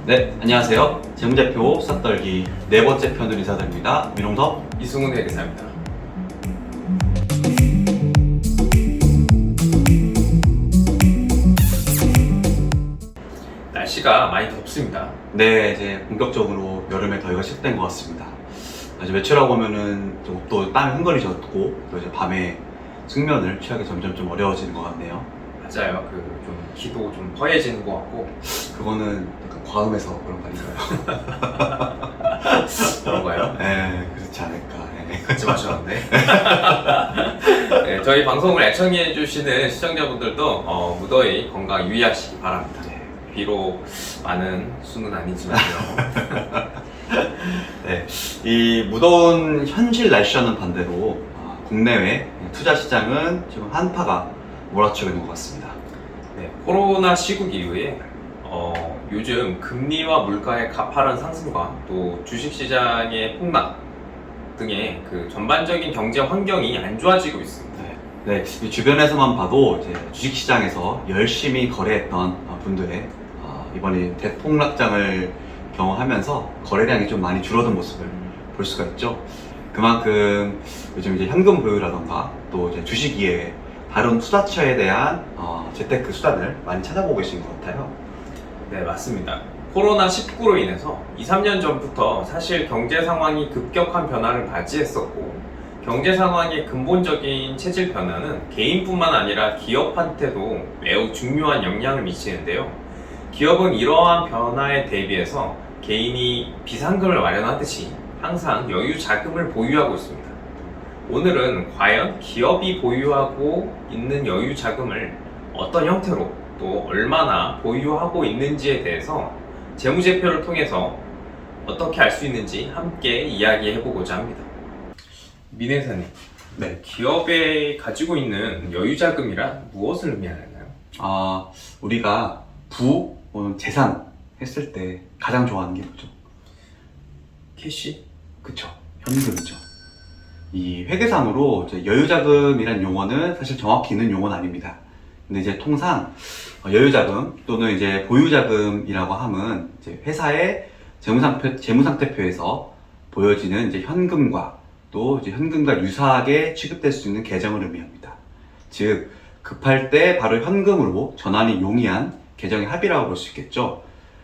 네, 안녕하세요. 재무제표 싹떨기 네 번째 편을 인사드립니다. 민홍섭. 이승훈 회계사입니다. 날씨가 많이 덥습니다. 네, 이제 본격적으로 여름의 더위가 시작된 것 같습니다. 이제 외출하고 오면은 또 땀이 흥건해졌고, 또 이제 밤에 숙면을 취하기 점점 좀 어려워지는 것 같네요. 맞아요. 좀 기도 좀 허해지는 것 같고 그거는 약간 과음해서 그런 거 아닌가요? 그런가요? 네, 그렇지 않을까. 네. 그렇지 마셨는데. 네, 저희 방송을 애청해주시는 시청자분들도 무더위 건강 유의하시기 바랍니다. 네. 비록 많은 수는 아니지만요. 네, 이 무더운 현실 날씨와는 반대로 국내외 투자 시장은 지금 한파가 몰아치고 있는 것 같습니다. 네, 코로나 시국 이후에 요즘 금리와 물가의 가파른 상승과 또 주식시장의 폭락 등의 그 전반적인 경제 환경이 안 좋아지고 있습니다. 네, 이 주변에서만 봐도 이제 주식시장에서 열심히 거래했던 분들의 이번에 대폭락장을 경험하면서 거래량이 좀 많이 줄어든 모습을 볼 수가 있죠. 그만큼 요즘 이제 현금 보유라던가 또 이제 주식 이외에 다른 투자처에 대한 재테크 수단을 많이 찾아보고 계신 것 같아요. 네, 맞습니다. 코로나19로 인해서 2, 3년 전부터 사실 경제 상황이 급격한 변화를 맞이했었고, 경제 상황의 근본적인 체질 변화는 개인뿐만 아니라 기업한테도 매우 중요한 영향을 미치는데요. 기업은 이러한 변화에 대비해서 개인이 비상금을 마련하듯이 항상 여유 자금을 보유하고 있습니다. 오늘은 과연 기업이 보유하고 있는 여유 자금을 어떤 형태로 또 얼마나 보유하고 있는지에 대해서 재무제표를 통해서 어떻게 알 수 있는지 함께 이야기해보고자 합니다. 민 회사님, 네. 기업에 가지고 있는 여유 자금이란 무엇을 의미하나요? 우리가 부 혹은 재산 했을 때 가장 좋아하는 게 뭐죠? 캐시? 그쵸, 현금이죠. 이 회계상으로 이제 여유자금이란 용어는 사실 정확히 있는 용어는 아닙니다. 근데 이제 통상 여유자금 또는 이제 보유자금이라고 함은 이제 회사의 재무상태표에서 보여지는 이제 현금과 또 이제 현금과 유사하게 취급될 수 있는 계정을 의미합니다. 즉, 급할 때 바로 현금으로 전환이 용이한 계정의 합이라고 볼 수 있겠죠.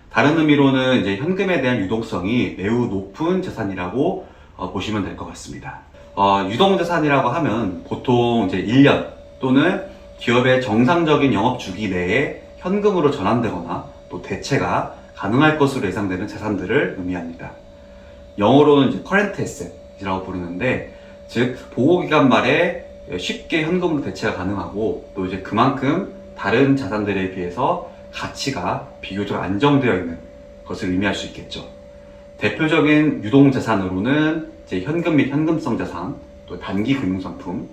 다른 의미로는 이제 현금에 대한 유동성이 매우 높은 자산이라고 보시면 될 것 같습니다. 유동자산이라고 하면 보통 이제 1년 또는 기업의 정상적인 영업 주기 내에 현금으로 전환되거나 또 대체가 가능할 것으로 예상되는 자산들을 의미합니다. 영어로는 이제 current asset이라고 부르는데, 즉 보고기간 말에 쉽게 현금으로 대체가 가능하고 또 이제 그만큼 다른 자산들에 비해서 가치가 비교적 안정되어 있는 것을 의미할 수 있겠죠. 대표적인 유동자산으로는 이제 현금 및 현금성 자산, 또 단기 금융상품,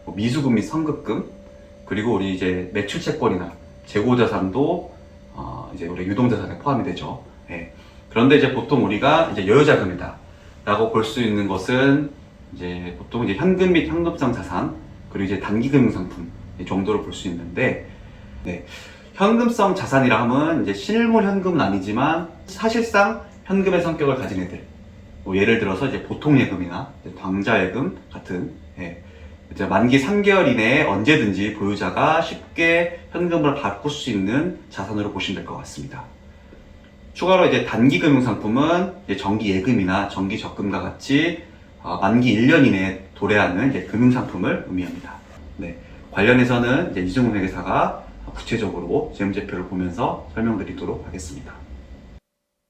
미수금 및 선급금, 그리고 우리 이제 매출채권이나 재고자산도 이제 우리 유동자산에 포함이 되죠. 네. 그런데 이제 보통 우리가 이제 여유자금이다 라고 볼 수 있는 것은 이제 보통 이제 현금 및 현금성 자산, 그리고 이제 단기 금융상품 정도로 볼 수 있는데, 네. 현금성 자산이라 하면 이제 실물 현금은 아니지만 사실상 현금의 성격을 가진 애들, 예를 들어서 이제 보통예금이나 당좌예금 같은, 이제 만기 3개월 이내에 언제든지 보유자가 쉽게 현금을 바꿀 수 있는 자산으로 보시면 될 것 같습니다. 추가로 이제 단기 금융상품은 이제 정기예금이나 정기적금과 같이 만기 1년 이내에 도래하는 이제 금융상품을 의미합니다. 네. 관련해서는 이제 이승훈 회계사가 구체적으로 재무제표를 보면서 설명드리도록 하겠습니다.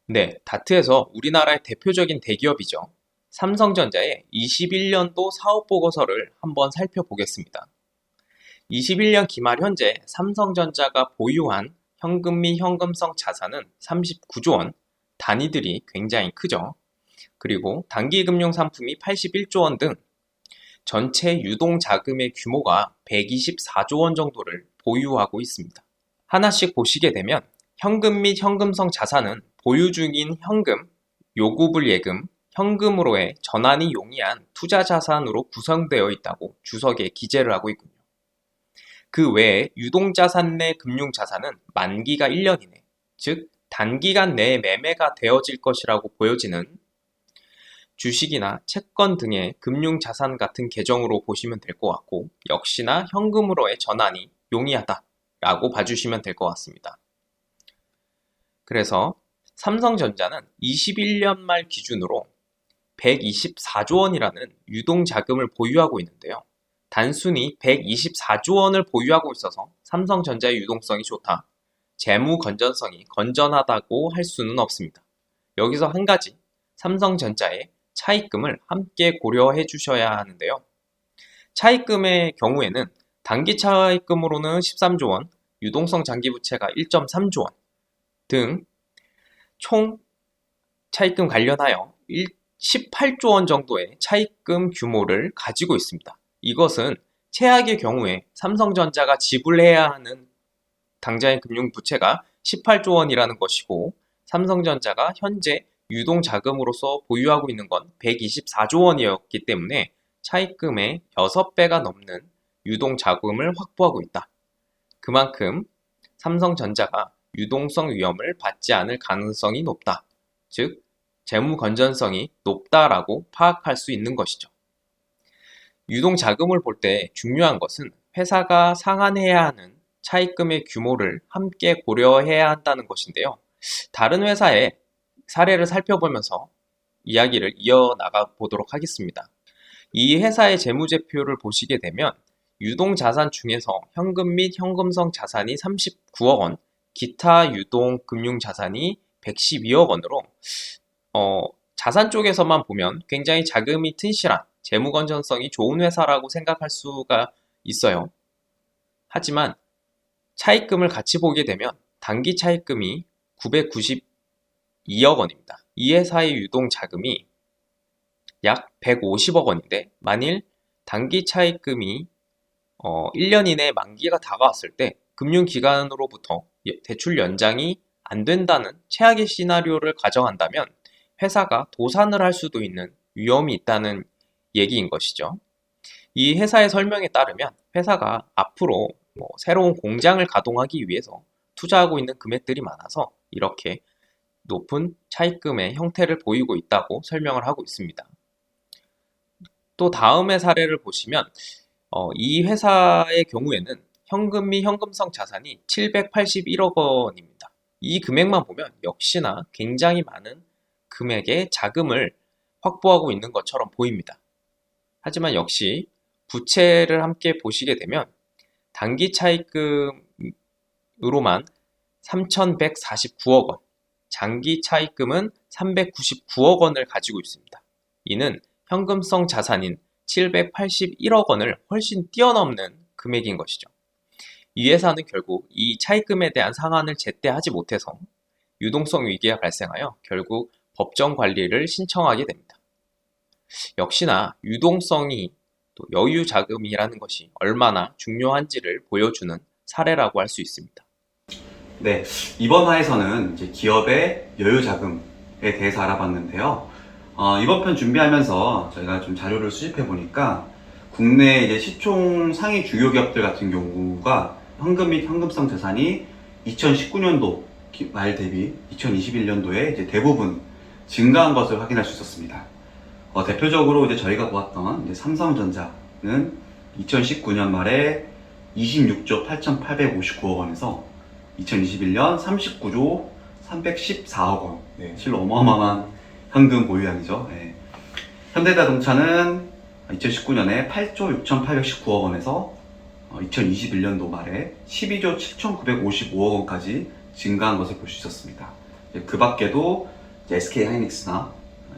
네, 다트에서 우리나라의 대표적인 대기업이죠. 삼성전자의 21년도 사업보고서를 한번 살펴보겠습니다. 21년 기말 현재 삼성전자가 보유한 현금 및 현금성 자산은 39조 원, 단위들이 굉장히 크죠. 그리고 단기금융상품이 81조 원 등 전체 유동자금의 규모가 124조 원 정도를 보유하고 있습니다. 하나씩 보시게 되면 현금 및 현금성 자산은 보유 중인 현금, 요구불 예금, 현금으로의 전환이 용이한 투자 자산으로 구성되어 있다고 주석에 기재를 하고 있군요. 그 외에 유동자산 내 금융자산은 만기가 1년 이내, 즉 단기간 내에 매매가 되어질 것이라고 보여지는 주식이나 채권 등의 금융자산 같은 계정으로 보시면 될 것 같고, 역시나 현금으로의 전환이 용이하다라고 봐주시면 될 것 같습니다. 그래서 삼성전자는 21년 말 기준으로 124조 원이라는 유동자금을 보유하고 있는데요. 단순히 124조 원을 보유하고 있어서 삼성전자의 유동성이 좋다, 재무 건전성이 건전하다고 할 수는 없습니다. 여기서 한 가지, 삼성전자의 차입금을 함께 고려해 주셔야 하는데요. 차입금의 경우에는 단기 차입금으로는 13조 원, 유동성 장기부채가 1.3조 원 등 총 차입금 관련하여 18조 원 정도의 차입금 규모를 가지고 있습니다. 이것은 최악의 경우에 삼성전자가 지불해야 하는 당장의 금융부채가 18조 원이라는 것이고, 삼성전자가 현재 유동자금으로서 보유하고 있는 건 124조 원이었기 때문에 차입금의 6배가 넘는 유동자금을 확보하고 있다. 그만큼 삼성전자가 유동성 위험을 받지 않을 가능성이 높다. 즉, 재무 건전성이 높다라고 파악할 수 있는 것이죠. 유동자금을 볼 때 중요한 것은 회사가 상환해야 하는 차입금의 규모를 함께 고려해야 한다는 것인데요. 다른 회사의 사례를 살펴보면서 이야기를 이어나가 보도록 하겠습니다. 이 회사의 재무제표를 보시게 되면 유동자산 중에서 현금 및 현금성 자산이 39억 원, 기타 유동금융자산이 112억 원으로 자산 쪽에서만 보면 굉장히 자금이 튼실한 재무 건전성이 좋은 회사라고 생각할 수가 있어요. 하지만 차입금을 같이 보게 되면 단기 차입금이 992억 원입니다. 이 회사의 유동자금이 약 150억 원인데, 만일 단기 차입금이 1년 이내에 만기가 다가왔을 때 금융기관으로부터 대출 연장이 안 된다는 최악의 시나리오를 가정한다면 회사가 도산을 할 수도 있는 위험이 있다는 얘기인 것이죠. 이 회사의 설명에 따르면 회사가 앞으로 새로운 공장을 가동하기 위해서 투자하고 있는 금액들이 많아서 이렇게 높은 차입금의 형태를 보이고 있다고 설명을 하고 있습니다. 또 다음의 사례를 보시면 이 회사의 경우에는 현금 및 현금성 자산이 781억 원입니다. 이 금액만 보면 역시나 굉장히 많은 금액의 자금을 확보하고 있는 것처럼 보입니다. 하지만 역시 부채를 함께 보시게 되면 단기 차입금으로만 3,149억 원, 장기 차입금은 399억 원을 가지고 있습니다. 이는 현금성 자산인 781억 원을 훨씬 뛰어넘는 금액인 것이죠. 이 회사는 결국 이 차입금에 대한 상환을 제때 하지 못해서 유동성 위기가 발생하여 결국 법정 관리를 신청하게 됩니다. 역시나 유동성이 또 여유 자금이라는 것이 얼마나 중요한지를 보여주는 사례라고 할 수 있습니다. 네, 이번 화에서는 이제 기업의 여유 자금에 대해서 알아봤는데요. 이번 편 준비하면서 저희가 좀 자료를 수집해 보니까 국내 이제 시총 상위 주요 기업들 같은 경우가 현금 및 현금성 자산이 2019년도 말 대비 2021년도에 이제 대부분 증가한 것을 확인할 수 있었습니다. 대표적으로 이제 저희가 보았던 이제 삼성전자는 2019년 말에 26조 8,859억 원에서 2021년 39조 314억 원. 네, 실로 어마어마한 현금 보유량이죠. 네. 현대자동차는 2019년에 8조 6,819억 원에서 2021년도 말에 12조 7,955억 원까지 증가한 것을 볼 수 있었습니다. 그 밖에도 SK하이닉스나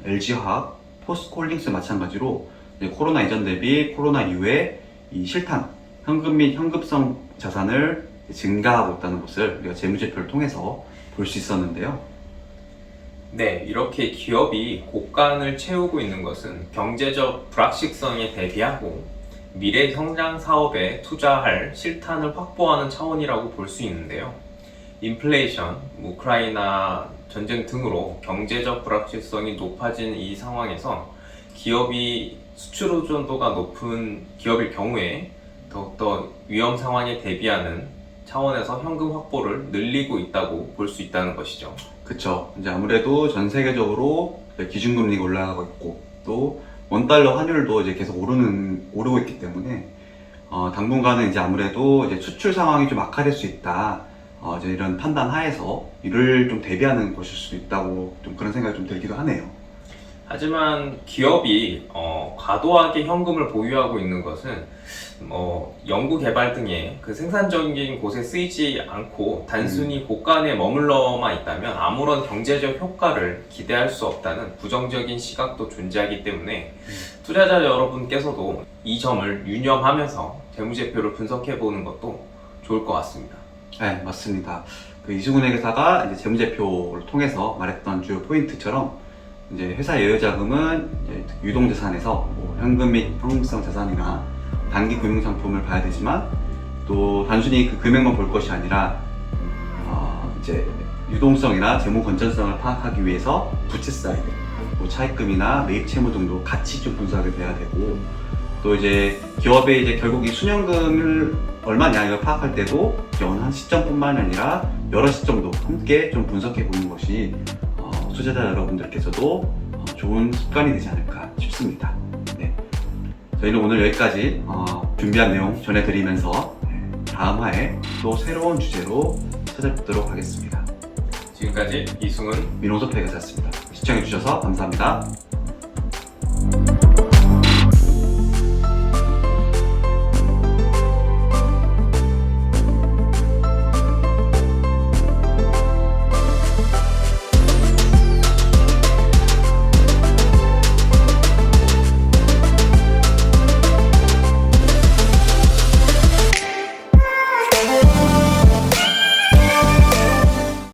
LG화학, 포스코홀딩스 마찬가지로 코로나 이전 대비 코로나 이후에 이 실탄, 현금 및 현금성 자산을 증가하고 있다는 것을 우리가 재무제표를 통해서 볼 수 있었는데요. 네, 이렇게 기업이 곳간을 채우고 있는 것은 경제적 불확실성에 대비하고 미래 성장 사업에 투자할 실탄을 확보하는 차원이라고 볼 수 있는데요. 인플레이션, 우크라이나 전쟁 등으로 경제적 불확실성이 높아진 이 상황에서 기업이 수출 의존도가 높은 기업일 경우에 더욱더 위험 상황에 대비하는 차원에서 현금 확보를 늘리고 있다고 볼 수 있다는 것이죠. 그쵸. 이제 아무래도 전 세계적으로 기준금리가 올라가고 있고, 또 원달러 환율도 이제 계속 오르고 있기 때문에, 당분간은 이제 아무래도 이제 수출 상황이 좀 악화될 수 있다. 이제 이런 판단 하에서 이를 좀 대비하는 것일 수도 있다고 좀 그런 생각이 좀 들기도 하네요. 하지만 기업이 과도하게 현금을 보유하고 있는 것은 연구 개발 등의 그 생산적인 곳에 쓰이지 않고 단순히 고가 에 머물러만 있다면 아무런 경제적 효과를 기대할 수 없다는 부정적인 시각도 존재하기 때문에 투자자 여러분께서도 이 점을 유념하면서 재무제표를 분석해 보는 것도 좋을 것 같습니다. 네, 맞습니다. 그 이수근 회계사가 이제 재무제표를 통해서 말했던 주요 포인트처럼 이제 회사 여유자금은 이제 유동자산에서 뭐 현금 및 형성성 자산이나 단기 금융상품을 봐야 되지만 또 단순히 그 금액만 볼 것이 아니라 이제 유동성이나 재무 건전성을 파악하기 위해서 부채 사이드, 뭐 차입금이나 매입 채무 등도 같이 좀 분석이 돼야 되고 또 이제 기업의 이제 결국 이 순현금을 얼마냐 이걸 파악할 때도 한 시점뿐만 아니라 여러 시점도 함께 좀 분석해 보는 것이 투자자 여러분들께서도 좋은 습관이 되지 않을까 싶습니다. 네. 저희는 오늘 여기까지 준비한 내용 전해드리면서 다음 화에 또 새로운 주제로 찾아뵙도록 하겠습니다. 지금까지 이승훈 민홍섭 회계사였습니다. 시청해주셔서 감사합니다.